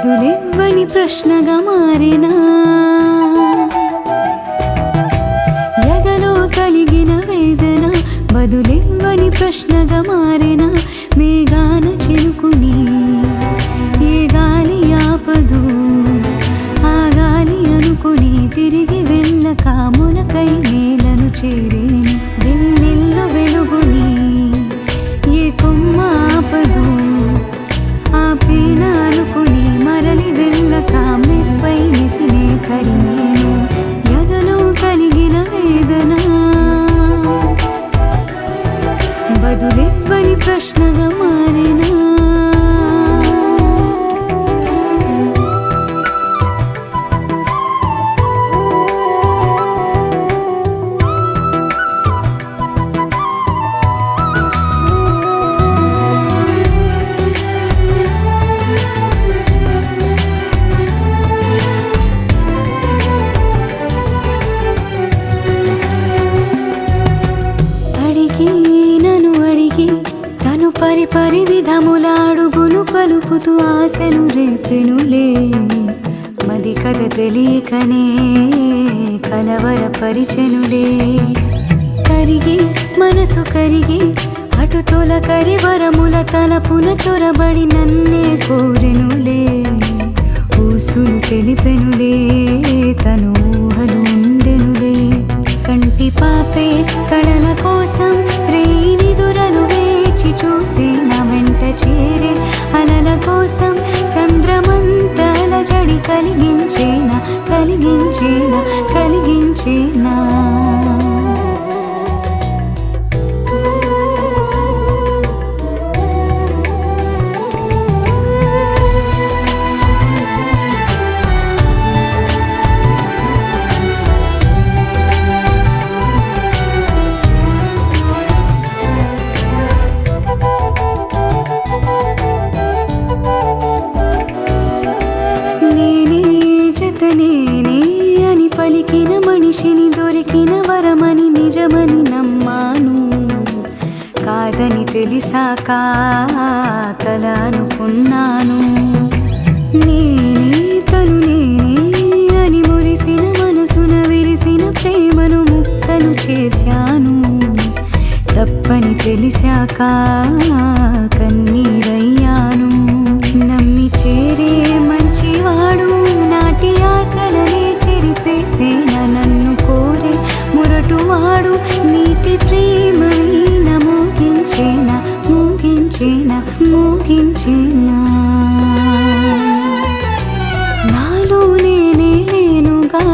బదులివ్వని ప్రశ్నగా మారినా ఎదలో కలిగిన వేదన బదులివ్వని ప్రశ్నగా మారినా మేఘాన చినుకుని ఏ గాలి ఆపదు ఆ గాలి అనుకుని తిరిగి వెళ్ళక మొలకై నేలను చేరేను వెన్నెల్లో వెలుగుని ఏ కొమ్మ ఆపదు ఆ పీన అనుకుని మరలి వెళ్ళక మెరుపై నిసినే కరిమేను ఎదలో కలిగిన వేదన బదులివ్వని ప్రశ్నగా మారినా నన్ను అడిగి తను పరిపరి విధముల అడుగులు కలుపుతూ ఆశలు రేపెనులే మది కథ తెలియకనే కలవరపరిచెనులే కరిగి మనసు కరిగి అటు తొలకరి వరముల తలపున చొరబడి నన్నే కోరెనులే ఊసులు తెలిపెనులే తను ఊహలు ఉండెనులే కంటి పాపే కళల కోసం రేని దురలు వేచి చూసే నా వెంట చేరే అలల కోసం సంద్రమంతల జడి కలిగించేనా కలిగించేనా కలిగించేనా నేనే అని పలికిన మనిషిని దొరికిన వరమని నిజమని నమ్మాను కాదని తెలిసాక కల అనుకున్నాను నేనే తను నేనే అని మురిసిన మనసున విరిసిన ప్రేమను ముక్కలు చేశాను తప్పని తెలిసాక కన్నీరయ్యాను నమ్మి చేరే మంచివాడు నాటి ఆశలనే చెరిపేసేనా నన్ను కోరే మురటువాడు నీటి ప్రేమైన మోగించేనా మోగించేనా మోగించేనా నాలో నేనే లేనుగా